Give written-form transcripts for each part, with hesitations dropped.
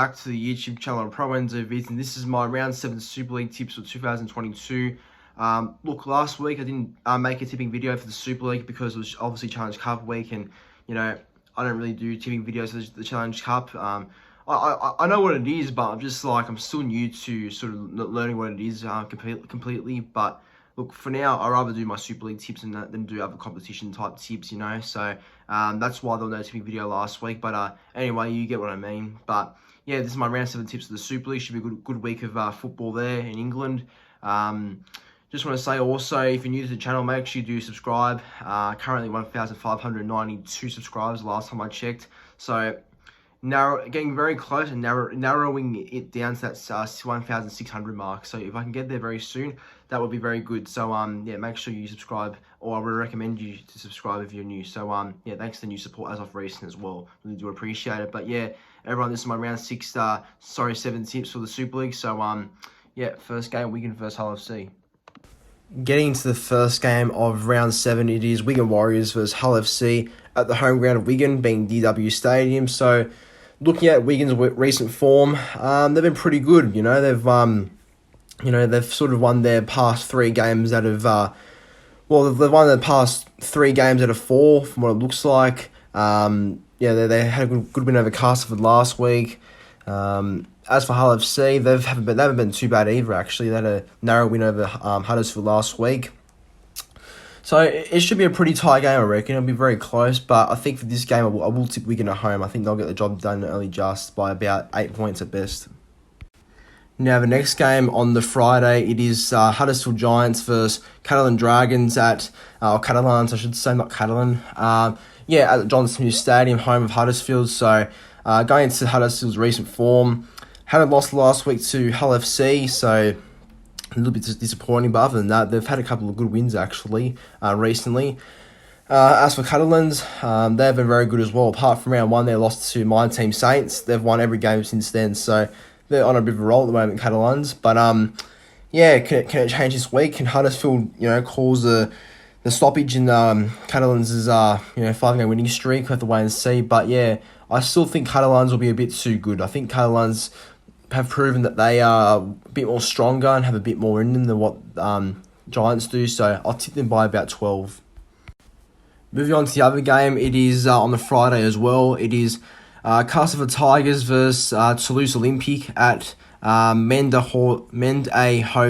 back to the YouTube channel Pro Enzo Vids, and this is my Round 7 Super League tips for 2022. Look, last week I didn't make a tipping video for the Super League because it was obviously Challenge Cup week, and you know, I don't really do tipping videos for the Challenge Cup. I know what it is, but I'm still new to sort of learning what it is completely. But look, for now, I'd rather do my Super League tips than do other competition type tips, you know. So that's why there was no tipping video last week. But anyway, you get what I mean. But yeah, this is my Round 7 tips for the Super League. Should be a good week of football there in England. Just want to say also, if you're new to the channel, make sure you do subscribe. Currently 1,592 subscribers last time I checked. So getting very close and narrowing it down to that 1,600 mark. So if I can get there very soon, that would be very good. So yeah, make sure you subscribe, or I would recommend you to subscribe if you're new. So yeah, thanks for the new support as of recent as well. Really do appreciate it. But yeah, everyone, this is my Round 7 tips for the Super League. So yeah, first game, Wigan versus Hull FC. Getting into the first game of Round 7, it is Wigan Warriors versus Hull FC at the home ground of Wigan, being DW Stadium. So looking at Wigan's recent form, they've been pretty good. You know, they've sort of won their past 3 games out of they've won their past 3 games out of 4 from what it looks like. Yeah, they had a good win over Castleford last week. As for Hull FC, they haven't been too bad either, actually. They had a narrow win over Huddersfield last week. So it should be a pretty tight game, I reckon. It'll be very close, but I think for this game, I will tip Wigan at home. I think they'll get the job done early just by about 8 points at best. Now, the next game on the Friday, it is Huddersfield Giants versus Catalan Dragons Catalans, I should say, not Catalan. Yeah, at Johnson Hughes Stadium, home of Huddersfield. So going into Huddersfield's recent form, had a loss last week to Hull FC, so a little bit disappointing, but other than that, they've had a couple of good wins, actually, recently. As for Catalans, they've been very good as well. Apart from round 1, they lost to my team Saints. They've won every game since then, so they're on a bit of a roll at the moment, Catalans. But yeah, can it change this week? Can Huddersfield, cause the stoppage in Catalans' 5-game winning streak? We'll have to wait and see. But yeah, I still think Catalans will be a bit too good. I think Catalans have proven that they are a bit more stronger and have a bit more in them than what Giants do. So I'll tip them by about 12. Moving on to the other game, it is on the Friday as well. It is Castleford Tigers versus Toulouse Olympique at Mende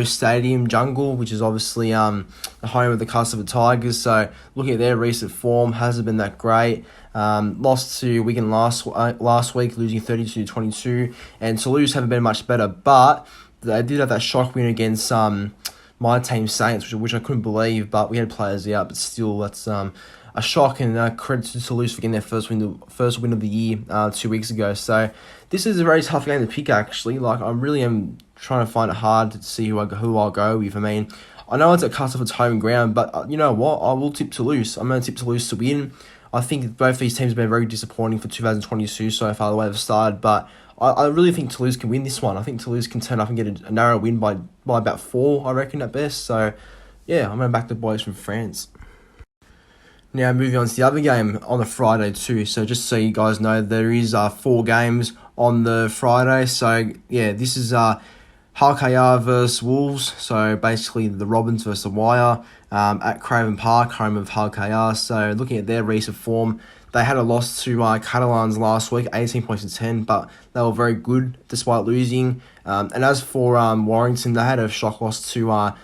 Stadium Jungle, which is obviously the home of the Castleford Tigers. So looking at their recent form, hasn't been that great. Lost to Wigan last week, losing 32-22, and Toulouse haven't been much better, but they did have that shock win against my team Saints, which I couldn't believe, but we had players out, but still, that's a shock, and credit to Toulouse for getting their first win of the year 2 weeks ago. So this is a very tough game to pick, actually. Like, I really am trying to find it hard to see who I'll go with. I mean, I know it's at Castleford's home ground, but you know what? I will tip Toulouse. I'm going to tip Toulouse to win. I think both these teams have been very disappointing for 2022 so far, the way they've started, but I really think Toulouse can win this one. I think Toulouse can turn up and get a narrow win by about 4, I reckon, at best. So yeah, I'm going to back the boys from France. Now, moving on to the other game on the Friday too. So just so you guys know, there is 4 games on the Friday. So yeah, this is Hull KR versus Wolves. So basically the Robins versus the Wire at Craven Park, home of Hull KR. So looking at their recent form, they had a loss to Catalans last week, 18 points to 10, but they were very good despite losing. And as for Warrington, they had a shock loss to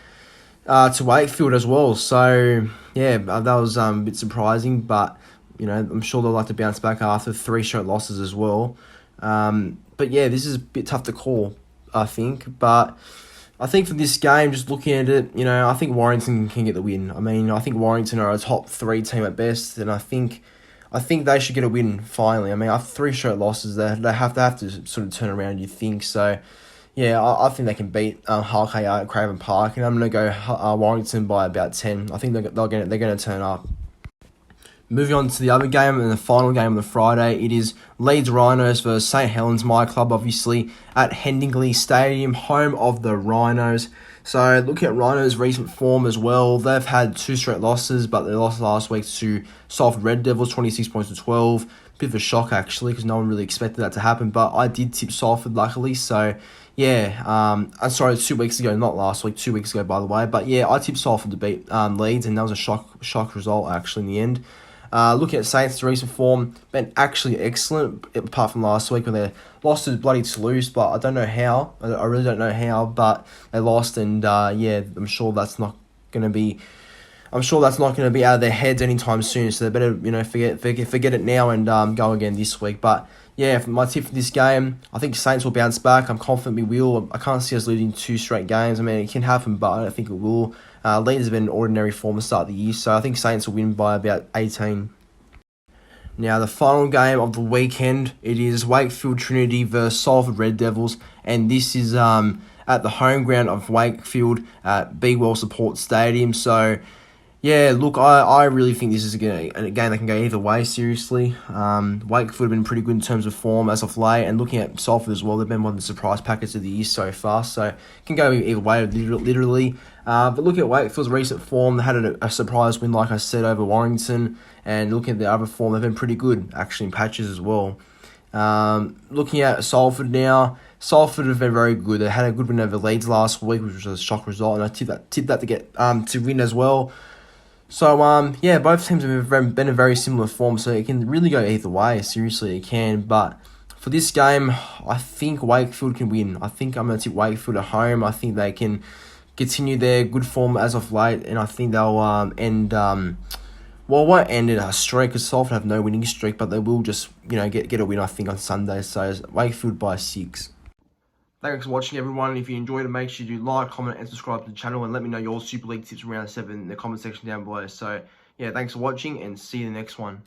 Wakefield as well. So yeah, that was a bit surprising, but I'm sure they'll like to bounce back after 3 straight losses as well. But yeah, this is a bit tough to call, I think. But I think for this game, just looking at it, I think Warrington can get the win. I mean, I think Warrington are a top 3 team at best, and I think they should get a win finally. I mean, after 3 straight losses, they have to sort of turn around, you think. So yeah, I think they can beat Hull KR at Craven Park, and I'm going to go Warrington by about 10. I think they're going to turn up. Moving on to the other game and the final game on the Friday, it is Leeds Rhinos versus St Helens, my club, obviously, at Headingley Stadium, home of the Rhinos. So looking at Rhinos' recent form as well, they've had 2 straight losses, but they lost last week to Salford Red Devils, 26 points to 12. bit of a shock actually, because no one really expected that to happen. But I did tip Salford luckily, so yeah. I'm sorry, 2 weeks ago, not last week, 2 weeks ago by the way. But yeah, I tipped Salford to beat Leeds, and that was a shock result actually in the end. Looking at Saints' recent form, been actually excellent, apart from last week when they lost to bloody Toulouse, but I don't know how. I really don't know how, but they lost, and yeah, I'm sure that's not going to be out of their heads anytime soon. So they better, forget it now and go again this week. But yeah, for my tip for this game, I think Saints will bounce back. I'm confident we will. I can't see us losing 2 straight games. I mean, it can happen, but I don't think it will. Leeds have been in ordinary form to start the year, so I think Saints will win by about 18. Now, the final game of the weekend, it is Wakefield Trinity versus Salford Red Devils, and this is at the home ground of Wakefield at Be Well Support Stadium. So, yeah, look, I really think this is a game that can go either way, seriously. Wakefield have been pretty good in terms of form as of late, and looking at Salford as well, they've been one of the surprise packets of the year so far, so it can go either way, literally. But looking at Wakefield's recent form, they had a surprise win, like I said, over Warrington, and looking at the other form, they've been pretty good, actually, in patches as well. Looking at Salford now, Salford have been very good. They had a good win over Leeds last week, which was a shock result, and I tipped that to get to win as well. So, yeah, both teams have been in very similar form, so it can really go either way. Seriously, it can. But for this game, I think Wakefield can win. I think I'm going to tip Wakefield at home. I think they can continue their good form as of late, and I think they'll end... Well, it won't end in a streak, because Salford have no winning streak, but they will just, get a win, I think, on Sunday. So, Wakefield by 6. Thanks for watching, everyone. If you enjoyed it, make sure you like, comment, and subscribe to the channel, and let me know your Super League tips from round 7 in the comment section down below. So, yeah, thanks for watching, and see you in the next one.